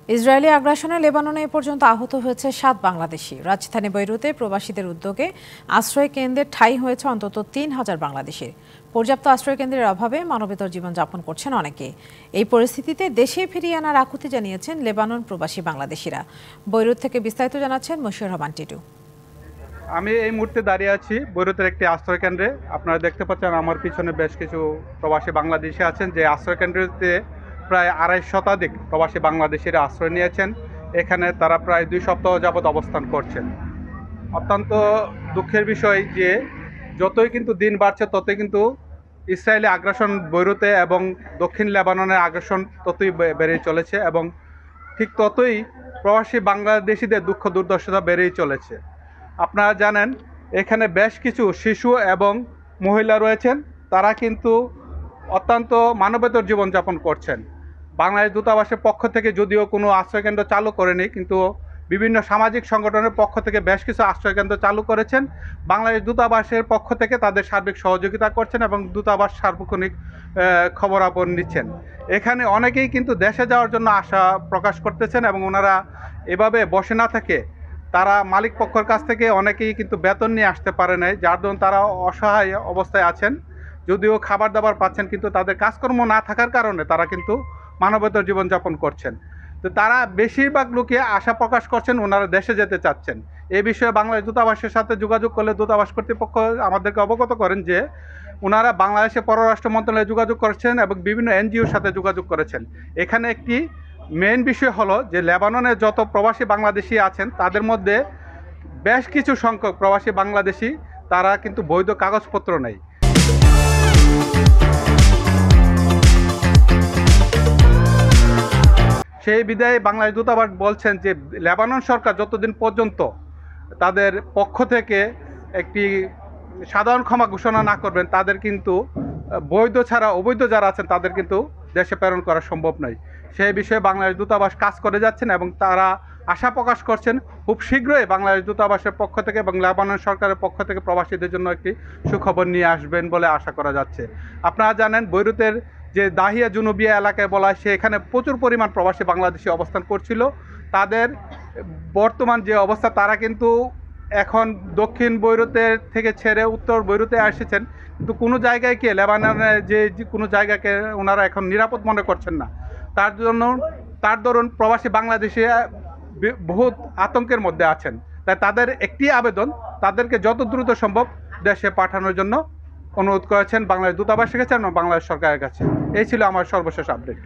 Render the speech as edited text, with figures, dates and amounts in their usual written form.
Israeli আগ্রাসনে লেবাননে এ পর্যন্ত আহত হয়েছে ৭ বাংলাদেশি। রাজধানী বৈরুতে প্রবাসীদের উদ্যোগে আশ্রয় কেন্দ্রে ঠাঁই হয়েছে অন্তত ৩,০০০ বাংলাদেশির। পর্যাপ্ত আশ্রয় কেন্দ্রের অভাবে মানবেতর জীবনযাপন করছেন অনেকে। এই পরিস্থিতিতে দেশে ফিরিয়ে আনার আকুতি জানিয়েছেন লেবানন প্রবাসী বাংলাদেশিরা। বৈরুত থেকে বিস্তারিত জানাচ্ছেন মশিউর রহমান টিটু। আমি এই মুহূর্তে দাঁড়িয়ে আছি বৈরুতের একটি আশ্রয় কেন্দ্রে। আপনারা দেখতে পাচ্ছেন আমার পিছনে বেশ কিছু প্রবাসী বাংলাদেশি আছেন, যে আশ্রয় কেন্দ্রটিতে প্রায় ২৫০ শতাধিক প্রবাসী বাংলাদেশিরা আশ্রয় নিয়েছেন। এখানে তারা প্রায় ২ সপ্তাহ যাবৎ অবস্থান করছেন। অত্যন্ত দুঃখের বিষয় যে যতই কিন্তু দিন বাড়ছে ততই কিন্তু ইসরায়েলি আগ্রাসন বৈরুতে এবং দক্ষিণ লেবাননের আগ্রাসন ততই বেড়েই চলেছে, এবং ঠিক ততই প্রবাসী বাংলাদেশিদের দুঃখ দুর্দশা বেড়েই চলেছে। আপনারা জানেন এখানে বেশ কিছু শিশু এবং মহিলা রয়েছেন, তারা কিন্তু অত্যন্ত মানবেতর জীবনযাপন করছেন। বাংলাদেশ দূতাবাসের পক্ষ থেকে যদিও কোনো আশ্রয়কেন্দ্র চালু করেনি, কিন্তু বিভিন্ন সামাজিক সংগঠনের পক্ষ থেকে বেশ কিছু আশ্রয়কেন্দ্র চালু করেছেন। বাংলাদেশ দূতাবাসের পক্ষ থেকে তাদের সার্বিক সহযোগিতা করছেন এবং দূতাবাস সার্বক্ষণিক খবরাখবর নিচ্ছেন। এখানে অনেকেই কিন্তু দেশে যাওয়ার জন্য আশা প্রকাশ করতেছেন, এবং ওনারা এভাবে বসে না থেকে তারা মালিক পক্ষের কাছ থেকে অনেকেই কিন্তু বেতন নিয়ে আসতে পারে নাই, যার জন্য তারা অসহায় অবস্থায় আছেন। যদিও খাবার দাবার পাচ্ছেন, কিন্তু তাদের কাজকর্ম না থাকার কারণে তারা কিন্তু মানবেতর জীবনযাপন করছেন। তো তারা বেশিরভাগ লোকে আশা প্রকাশ করছেন ওনারা দেশে যেতে চাচ্ছেন। এই বিষয়ে বাংলাদেশ দূতাবাসের সাথে যোগাযোগ করলে দূতাবাস কর্তৃপক্ষ আমাদেরকে অবগত করেন যে ওনারা বাংলাদেশে পররাষ্ট্র মন্ত্রণালয়ে যোগাযোগ করেছেন এবং বিভিন্ন এনজিওর সাথে যোগাযোগ করেছেন। এখানে একটি মেইন বিষয় হলো যে লেবাননে যত প্রবাসী বাংলাদেশি আছেন তাদের মধ্যে বেশ কিছু সংখ্যক প্রবাসী বাংলাদেশি তারা কিন্তু বৈধ কাগজপত্র নেই। সেই বিদায়ে বাংলাদেশ দূতাবাস বলছেন যে লেবানন সরকার যতদিন পর্যন্ত তাদের পক্ষ থেকে একটি সাধারণ ক্ষমা ঘোষণা না করবেন, তাদের কিন্তু বৈধ ছাড়া অবৈধ যারা আছেন তাদের কিন্তু দেশে প্রেরণ করা সম্ভব নয়। সেই বিষয়ে বাংলাদেশ দূতাবাস কাজ করে যাচ্ছেন এবং তারা আশা প্রকাশ করছেন খুব শীঘ্রই বাংলাদেশ দূতাবাসের পক্ষ থেকে এবং লেবানন সরকারের পক্ষ থেকে প্রবাসীদের জন্য একটি সুখবর নিয়ে আসবেন বলে আশা করা যাচ্ছে। আপনারা জানেন বৈরুতের যে দাহিয়া জুনুবিয়া এলাকায় বলা হয় সেখানে প্রচুর পরিমাণ প্রবাসী বাংলাদেশি অবস্থান করছিল। তাদের বর্তমান যে অবস্থা, তারা কিন্তু এখন দক্ষিণ বৈরুতের থেকে ছেড়ে উত্তর বৈরুতে এসেছেন, কিন্তু কোনো জায়গায় কি লেবাননের যে কোনো জায়গাকে ওনারা এখন নিরাপদ মনে করছেন না। তার দরুন প্রবাসী বাংলাদেশি বহুত আতঙ্কের মধ্যে আছেন। তাই তাদের একটি আবেদন, তাদেরকে যত দ্রুত সম্ভব দেশে পাঠানোর জন্য অনুরোধ করেছেন বাংলাদেশ দূতাবাসের কাছে এবং বাংলাদেশ সরকারের কাছে। এই ছিল আমার সর্বশেষ আপডেট।